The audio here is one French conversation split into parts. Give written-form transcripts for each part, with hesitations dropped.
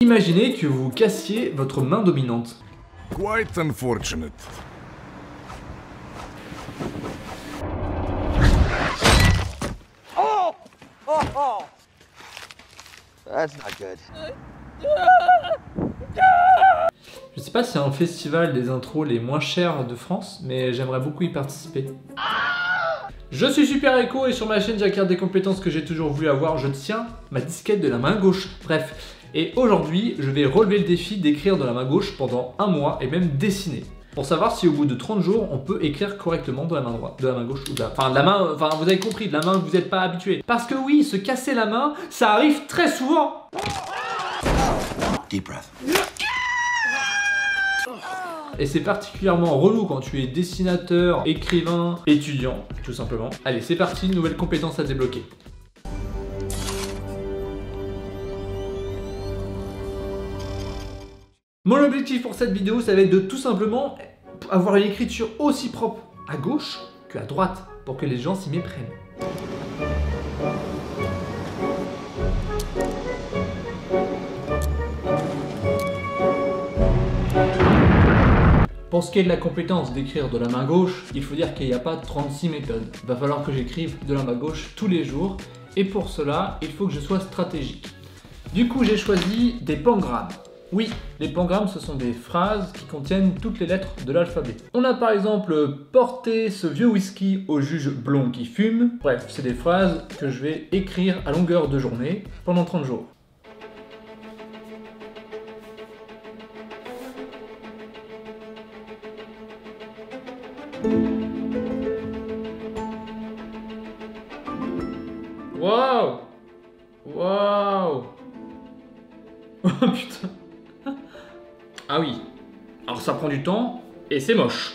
Imaginez que vous cassiez votre main dominante. Quite unfortunate. Oh! Oh! Oh! That's not good. Je sais pas si c'est un festival des intros les moins chers de France, mais j'aimerais beaucoup y participer. Je suis Super Echo et sur ma chaîne j'acquiers des compétences que j'ai toujours voulu avoir. Je tiens ma disquette de la main gauche. Bref. Et aujourd'hui, je vais relever le défi d'écrire de la main gauche pendant un mois et même dessiner. Pour savoir si au bout de 30 jours, on peut écrire correctement de la main droite, de la main gauche ou de la... Enfin, de la main, vous avez compris, de la main que vous n'êtes pas habitué. Parce que oui, se casser la main, ça arrive très souvent. Deep breath. Et c'est particulièrement relou quand tu es dessinateur, écrivain, étudiant, tout simplement. Allez, c'est parti, nouvelle compétence à débloquer. Mon objectif pour cette vidéo, ça va être de tout simplement avoir une écriture aussi propre à gauche qu'à droite, pour que les gens s'y méprennent. Pour ce qui est de la compétence d'écrire de la main gauche, il faut dire qu'il n'y a pas 36 méthodes. Il va falloir que j'écrive de la main gauche tous les jours, et pour cela, il faut que je sois stratégique. Du coup, j'ai choisi des pangrammes. Oui, les pangrammes, ce sont des phrases qui contiennent toutes les lettres de l'alphabet. On a par exemple « porter ce vieux whisky au juge blond qui fume ». Bref, c'est des phrases que je vais écrire à longueur de journée pendant 30 jours. Waouh! Waouh! Oh putain! Ah oui, alors ça prend du temps et c'est moche.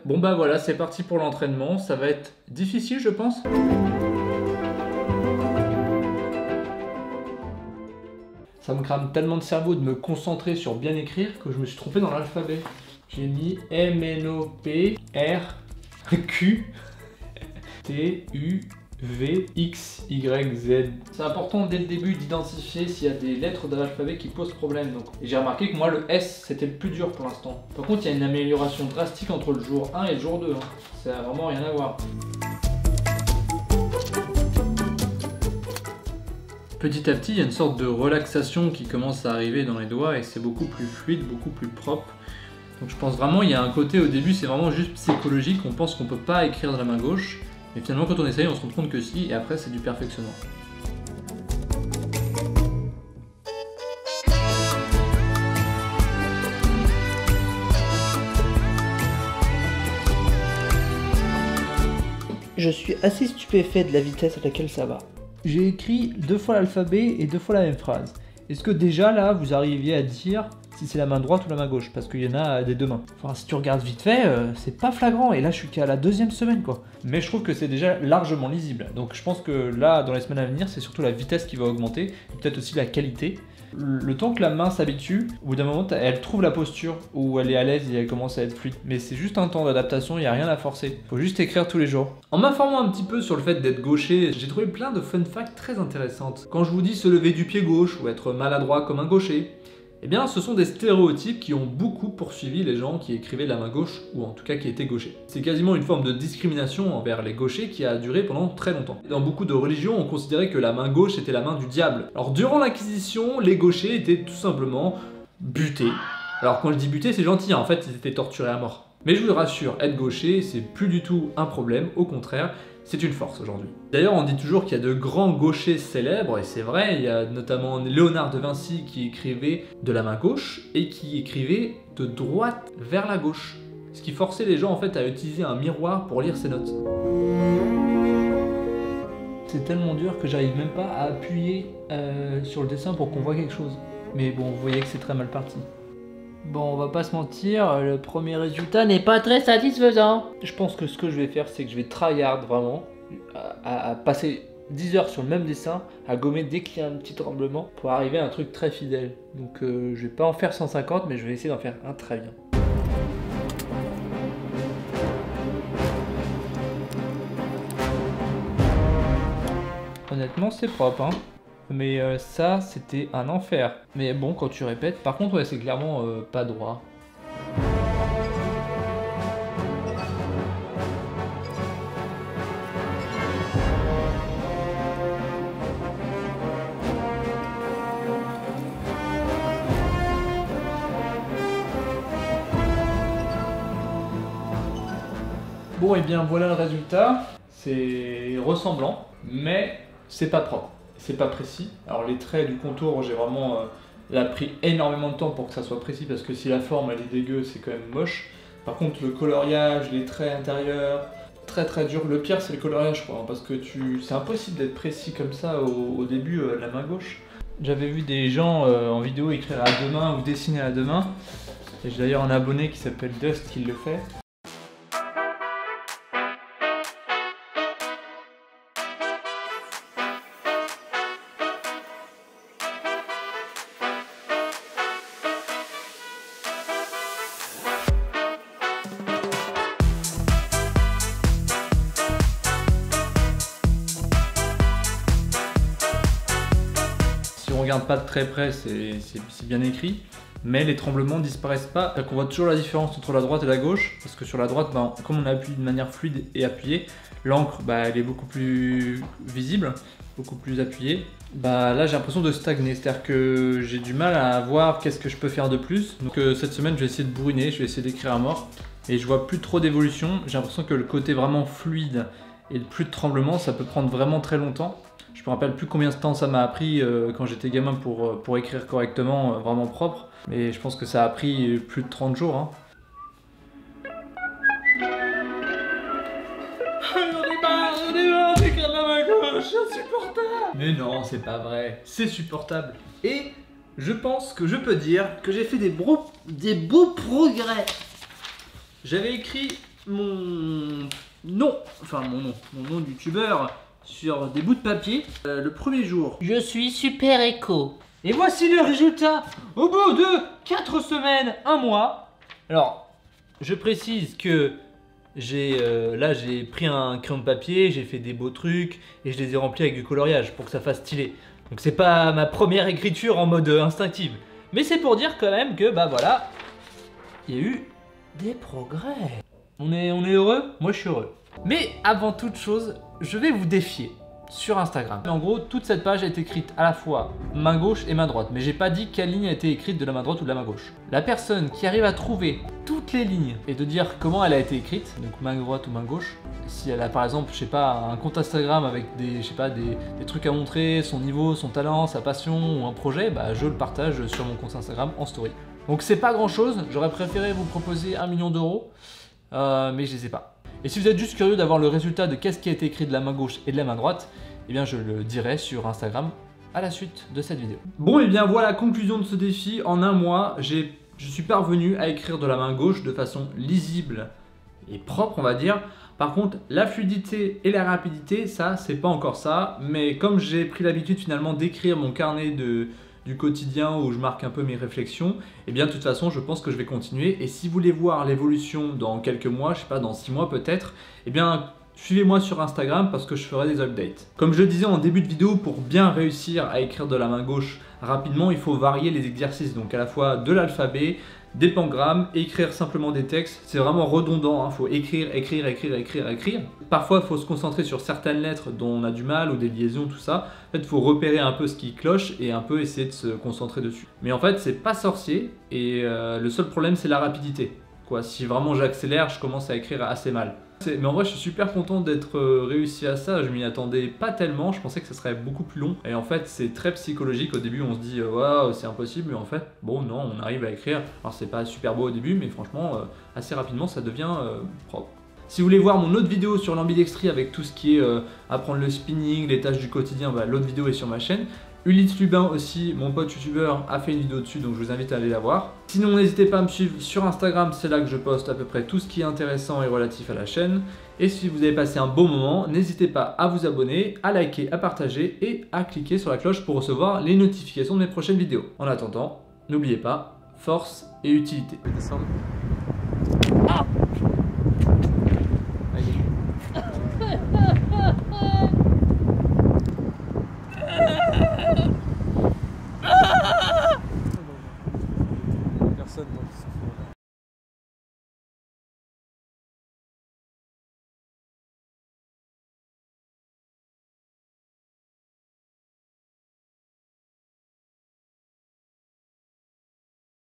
Bon bah voilà, c'est parti pour l'entraînement, ça va être difficile je pense. Ça me crame tellement de cerveau de me concentrer sur bien écrire que je me suis trompé dans l'alphabet. J'ai mis M-N-O-P-R-Q T-U-V-X-Y-Z. C'est important dès le début d'identifier s'il y a des lettres de l'alphabet qui posent problème. Et j'ai remarqué que moi le S c'était le plus dur pour l'instant. Par contre il y a une amélioration drastique entre le jour 1 et le jour 2. Ça n'a vraiment rien à voir. Petit à petit, il y a une sorte de relaxation qui commence à arriver dans les doigts et c'est beaucoup plus fluide, beaucoup plus propre. Donc je pense vraiment il y a un côté au début c'est vraiment juste psychologique, on pense qu'on peut pas écrire de la main gauche. Mais finalement quand on essaye on se rend compte que si et après c'est du perfectionnement. Je suis assez stupéfait de la vitesse à laquelle ça va. J'ai écrit 2 fois l'alphabet et 2 fois la même phrase. Est-ce que déjà là vous arriviez à dire si c'est la main droite ou la main gauche? Parce qu'il y en a des deux mains. Enfin si tu regardes vite fait, c'est pas flagrant. Et là je suis qu'à la 2e semaine quoi. Mais je trouve que c'est déjà largement lisible. Donc je pense que là dans les semaines à venir c'est surtout la vitesse qui va augmenter. Et peut-être aussi la qualité. Le temps que la main s'habitue, au bout d'un moment elle trouve la posture où elle est à l'aise et elle commence à être fluide. Mais c'est juste un temps d'adaptation, il n'y a rien à forcer. Faut juste écrire tous les jours. En m'informant un petit peu sur le fait d'être gaucher, j'ai trouvé plein de fun facts très intéressantes. Quand je vous dis se lever du pied gauche ou être maladroit comme un gaucher, eh bien ce sont des stéréotypes qui ont beaucoup poursuivi les gens qui écrivaient de la main gauche, ou en tout cas qui étaient gauchers. C'est quasiment une forme de discrimination envers les gauchers qui a duré pendant très longtemps. Dans beaucoup de religions, on considérait que la main gauche était la main du diable. Alors durant l'Inquisition, les gauchers étaient tout simplement butés. Alors quand je dis butés, c'est gentil, en fait ils étaient torturés à mort. Mais je vous rassure, être gaucher, c'est plus du tout un problème, au contraire, c'est une force aujourd'hui. D'ailleurs, on dit toujours qu'il y a de grands gauchers célèbres, et c'est vrai, il y a notamment Léonard de Vinci qui écrivait de la main gauche et qui écrivait de droite vers la gauche. Ce qui forçait les gens en fait à utiliser un miroir pour lire ses notes. C'est tellement dur que j'arrive même pas à appuyer sur le dessin pour qu'on voit quelque chose. Mais bon, vous voyez que c'est très mal parti. Bon, on va pas se mentir, le premier résultat n'est pas très satisfaisant. Je pense que ce que je vais faire, c'est que je vais tryhard vraiment, à passer 10 heures sur le même dessin, à gommer dès qu'il y a un petit tremblement, pour arriver à un truc très fidèle. Donc je vais pas en faire 150, mais je vais essayer d'en faire un très bien. Honnêtement, c'est propre, hein. Mais ça, c'était un enfer. Mais bon, quand tu répètes, par contre, ouais, c'est clairement pas droit. Bon, et bien voilà le résultat. C'est ressemblant, mais c'est pas propre, c'est pas précis. Alors les traits du contour, j'ai vraiment là, pris énormément de temps pour que ça soit précis, parce que si la forme elle est dégueu, c'est quand même moche. Par contre le coloriage, les traits intérieurs, très dur. Le pire c'est le coloriage, je crois, hein, parce que c'est impossible d'être précis comme ça au début de la main gauche. J'avais vu des gens en vidéo écrire à deux mains ou dessiner à deux mains. Et j'ai d'ailleurs un abonné qui s'appelle Dust qui le fait. Si on regarde pas de très près, c'est bien écrit, mais les tremblements disparaissent pas. On voit toujours la différence entre la droite et la gauche, parce que sur la droite, comme on appuie de manière fluide et appuyée, l'encre elle est beaucoup plus visible, beaucoup plus appuyée. Là j'ai l'impression de stagner, c'est-à-dire que j'ai du mal à voir qu'est-ce que je peux faire de plus. Donc cette semaine je vais essayer de bourriner, je vais essayer d'écrire à mort, et je vois plus trop d'évolution. J'ai l'impression que le côté vraiment fluide et plus de tremblement, ça peut prendre vraiment très longtemps. Je me rappelle plus combien de temps ça m'a appris quand j'étais gamin pour écrire correctement, vraiment propre. Mais je pense que ça a pris plus de 30 jours. Hein. J'en ai marre d'écrire de la main gauche, c'est insupportable. Mais non, c'est pas vrai, c'est supportable. Et je pense que je peux dire que j'ai fait des beaux progrès. J'avais écrit mon nom de youtubeur sur des bouts de papier le premier jour. Je suis super éco. Et voici le résultat au bout de 4 semaines, 1 mois. Alors, je précise que j'ai pris un crayon de papier, j'ai fait des beaux trucs et je les ai remplis avec du coloriage pour que ça fasse stylé. Donc c'est pas ma première écriture en mode instinctive. Mais c'est pour dire quand même que voilà, il y a eu des progrès. On est heureux? Moi je suis heureux. Mais avant toute chose, je vais vous défier sur Instagram. En gros, toute cette page a été écrite à la fois main gauche et main droite, mais j'ai pas dit quelle ligne a été écrite de la main droite ou de la main gauche. La personne qui arrive à trouver toutes les lignes et de dire comment elle a été écrite, donc main droite ou main gauche, si elle a par exemple, je sais pas, un compte Instagram avec des trucs à montrer, son niveau, son talent, sa passion ou un projet, je le partage sur mon compte Instagram en story. Donc c'est pas grand chose, j'aurais préféré vous proposer 1 million d'euros, mais je les ai pas. Et si vous êtes juste curieux d'avoir le résultat de qu'est-ce qui a été écrit de la main gauche et de la main droite, eh bien je le dirai sur Instagram à la suite de cette vidéo. Bon, et bien voilà, conclusion de ce défi. En 1 mois, je suis parvenu à écrire de la main gauche de façon lisible et propre, on va dire. Par contre, la fluidité et la rapidité, ça, c'est pas encore ça. Mais comme j'ai pris l'habitude finalement d'écrire mon carnet du quotidien où je marque un peu mes réflexions, et bien de toute façon je pense que je vais continuer. Et si vous voulez voir l'évolution dans quelques mois, je sais pas, dans 6 mois peut-être, et bien suivez-moi sur Instagram parce que je ferai des updates. Comme je le disais en début de vidéo, pour bien réussir à écrire de la main gauche rapidement, il faut varier les exercices, donc à la fois de l'alphabet, des pangrammes, écrire simplement des textes. C'est vraiment redondant, hein. Faut écrire. Parfois il faut se concentrer sur certaines lettres dont on a du mal ou des liaisons, tout ça. En fait il faut repérer un peu ce qui cloche et un peu essayer de se concentrer dessus. Mais en fait c'est pas sorcier et le seul problème c'est la rapidité. Si vraiment j'accélère, je commence à écrire assez mal. Mais en vrai je suis super content d'être réussi à ça, je m'y attendais pas tellement, je pensais que ça serait beaucoup plus long. Et en fait c'est très psychologique, au début on se dit waouh c'est impossible, mais en fait bon non, on arrive à écrire. Alors c'est pas super beau au début, mais franchement assez rapidement ça devient propre. Si vous voulez voir mon autre vidéo sur l'ambidextrie avec tout ce qui est apprendre le spinning, les tâches du quotidien, l'autre vidéo est sur ma chaîne. Ulysse Lubin aussi, mon pote youtubeur, a fait une vidéo dessus, donc je vous invite à aller la voir. Sinon n'hésitez pas à me suivre sur Instagram, c'est là que je poste à peu près tout ce qui est intéressant et relatif à la chaîne. Et si vous avez passé un bon moment, n'hésitez pas à vous abonner, à liker, à partager et à cliquer sur la cloche pour recevoir les notifications de mes prochaines vidéos. En attendant, n'oubliez pas, force et utilité. Je vais descendre. Ah Allez.